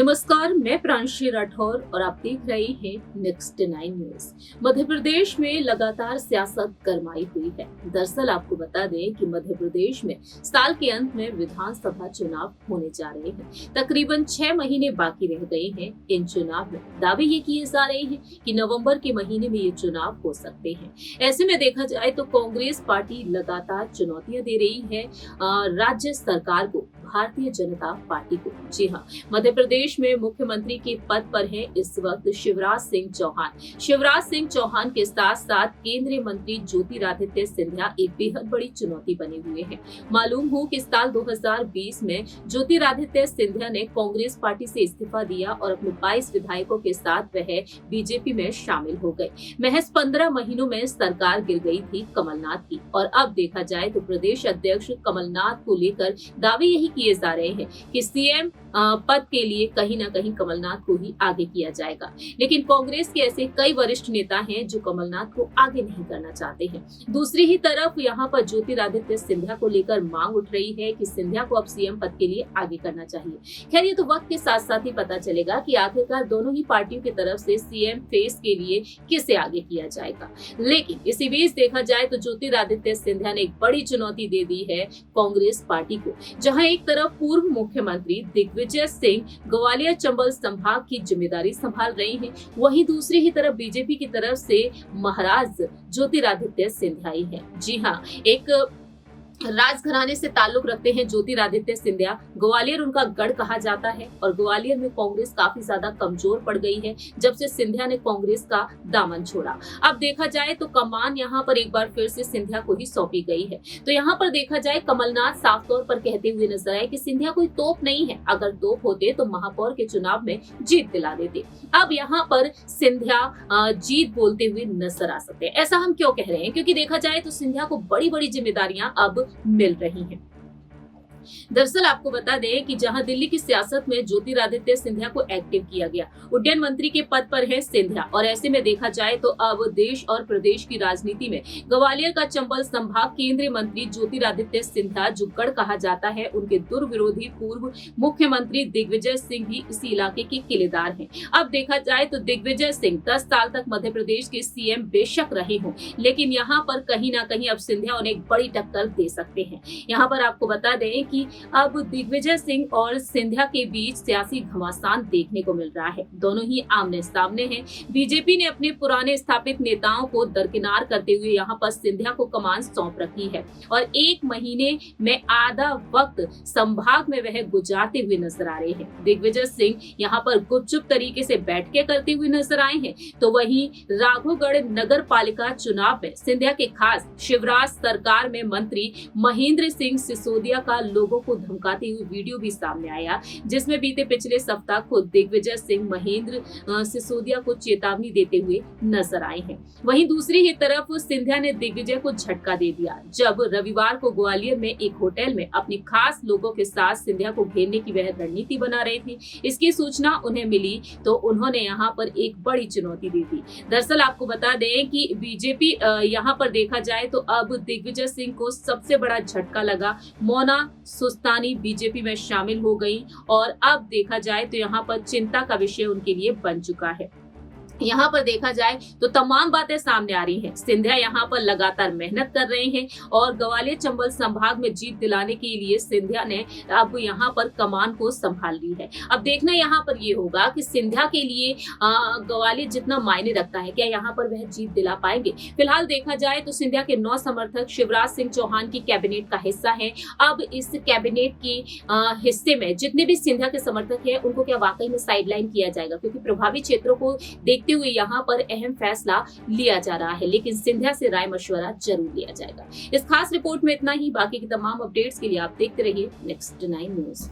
नमस्कार, मैं प्रांशी राठौर और आप देख रहे हैं नेक्स्ट 9 न्यूज। मध्य प्रदेश में लगातार सियासत गरमाई हुई है। दरअसल आपको बता दें कि मध्य प्रदेश में साल के अंत में विधानसभा चुनाव होने जा रहे हैं। तकरीबन 6 महीने बाकी रह गए हैं। इन चुनाव में दावे ये किए जा रहे हैं कि नवंबर के महीने में ये चुनाव हो सकते हैं। ऐसे में देखा जाए तो कांग्रेस पार्टी लगातार चुनौतियां दे रही है राज्य सरकार को, भारतीय जनता पार्टी को। जी हाँ, मध्य प्रदेश में मुख्यमंत्री के पद पर है इस वक्त शिवराज सिंह चौहान। शिवराज सिंह चौहान के साथ साथ केंद्रीय मंत्री ज्योतिरादित्य सिंधिया एक बेहद बड़ी चुनौती बने हुए हैं। मालूम हो कि साल 2020 में ज्योतिरादित्य सिंधिया ने कांग्रेस पार्टी से इस्तीफा दिया और अपने 22 विधायकों के साथ वह बीजेपी में शामिल हो गए। महज 15 महीनों में सरकार गिर गई थी कमलनाथ की। और अब देखा जाए तो प्रदेश अध्यक्ष कमलनाथ को लेकर दावे यही किए जा रहे हैं कि सीएम पद के लिए कहीं ना कहीं कमलनाथ को ही आगे किया जाएगा। लेकिन कांग्रेस के ऐसे कई वरिष्ठ नेता हैं जो कमलनाथ को आगे नहीं करना चाहते हैं। दूसरी ही तरफ यहाँ पर ज्योतिरादित्य सिंधिया को लेकर मांग उठ रही है कि सिंधिया को अब सीएम पद के लिए आगे करना चाहिए। खैर, ये तो वक्त के साथ साथ ही पता चलेगा कि आखिरकार दोनों ही पार्टियों की तरफ से सीएम फेस के लिए किसे आगे किया जाएगा। लेकिन इसी बीच देखा जाए तो ज्योतिरादित्य सिंधिया ने एक बड़ी चुनौती दे दी है कांग्रेस पार्टी को, जहां एक तरफ पूर्व मुख्यमंत्री दिग्विजय सिंह ग्वालियर चंबल संभाग की जिम्मेदारी संभाल रहे हैं, वहीं दूसरी ही तरफ बीजेपी की तरफ से महाराज ज्योतिरादित्य सिंधिया ही है। जी हाँ, एक राजघराने से ताल्लुक रखते हैं ज्योतिरादित्य सिंधिया। ग्वालियर उनका गढ़ कहा जाता है और ग्वालियर में कांग्रेस काफी ज्यादा कमजोर पड़ गई है जब से सिंधिया ने कांग्रेस का दामन छोड़ा। अब देखा जाए तो कमान यहाँ पर एक बार फिर से सिंधिया को ही सौंपी गई है। तो यहाँ पर देखा जाए कमलनाथ साफ तौर पर कहते हुए नजर आए कि सिंधिया कोई तोप नहीं है, अगर तोप होते तो महापौर के चुनाव में जीत दिला देते। अब यहाँ पर सिंधिया जीत बोलते हुए नजर आ सकते हैं। ऐसा हम क्यों कह रहे हैं? क्योंकि देखा जाए तो सिंधिया को बड़ी बड़ी जिम्मेदारियां अब मिल रही हैं। दरअसल आपको बता दें कि जहां दिल्ली की सियासत में ज्योतिरादित्य सिंधिया को एक्टिव किया गया, उड्डयन मंत्री के पद पर है सिंधिया। और ऐसे में देखा जाए तो अब देश और प्रदेश की राजनीति में ग्वालियर का चंबल संभाग केंद्रीय मंत्री ज्योतिरादित्य सिंधिया, जो गढ़ कहा जाता है, उनके दुर्विरोधी पूर्व मुख्यमंत्री दिग्विजय सिंह भी इसी इलाके के किलेदार हैं। अब देखा जाए तो दिग्विजय सिंह 10 साल तक मध्य प्रदेश के सीएम बेशक रहे हों, लेकिन यहाँ पर कहीं ना कहीं अब सिंधिया उन्हें एक बड़ी टक्कर दे सकते हैं। यहाँ पर आपको बता दें कि अब दिग्विजय सिंह और सिंधिया के बीच सियासी घमासान देखने को मिल रहा है। दोनों ही आमने सामने हैं। बीजेपी ने अपने पुराने स्थापित नेताओं को दरकिनार करते हुए यहाँ पर सिंधिया को कमान सौंप रखी है और 1 महीने में आधा वक्त संभाग में वह गुजारते हुए नजर आ रहे हैं। दिग्विजय सिंह यहाँ पर गुपचुप तरीके से बैठकें करते हुए नजर आए हैं, तो वहीं राघोगढ़ नगर पालिका चुनाव में सिंधिया के खास शिवराज सरकार में मंत्री महेंद्र सिंह सिसोदिया का लोगों को धमकाते हुए वीडियो भी सामने आया, जिसमें बीते पिछले सप्ताह खुद दिग्विजय सिंह महेंद्र सिसोदिया को चेतावनी देते हुए नजर आए हैं। वहीं दूसरी ही तरफ सिंधिया ने दिग्विजय को झटका दे दिया जब रविवार को ग्वालियर में एक होटल में अपने खास लोगों के साथ सिंधिया को घेरने की वह रणनीति बना रहे थे। इसकी सूचना उन्हें मिली तो उन्होंने यहाँ पर एक बड़ी चुनौती दी थी। दरअसल आपको बता दें कि बीजेपी यहाँ पर देखा जाए तो अब दिग्विजय सिंह को सबसे बड़ा झटका लगा। मोना सुस्तानी बीजेपी में शामिल हो गई और अब देखा जाए तो यहाँ पर चिंता का विषय उनके लिए बन चुका है। यहाँ पर देखा जाए तो तमाम बातें सामने आ रही हैं। सिंधिया यहाँ पर लगातार मेहनत कर रहे हैं और ग्वालियर चंबल संभाग में जीत दिलाने के लिए सिंधिया ने अब यहाँ पर कमान को संभाल ली है। अब देखना यहाँ पर ये होगा कि सिंधिया के लिए ग्वालियर जितना मायने रखता है, क्या यहाँ पर वह जीत दिला पाएंगे। फिलहाल देखा जाए तो सिंधिया के 9 समर्थक शिवराज सिंह चौहान की कैबिनेट का हिस्सा है। अब इस कैबिनेट की हिस्से में जितने भी सिंधिया के समर्थक है, उनको क्या वाकई में साइडलाइन किया जाएगा, क्योंकि प्रभावित क्षेत्रों को देखते हुए यहाँ पर अहम फैसला लिया जा रहा है। लेकिन सिंधिया से राय मशवरा जरूर लिया जाएगा। इस खास रिपोर्ट में इतना ही। बाकी की तमाम अपडेट्स के लिए आप देखते रहिए नेक्स्ट 9 न्यूज।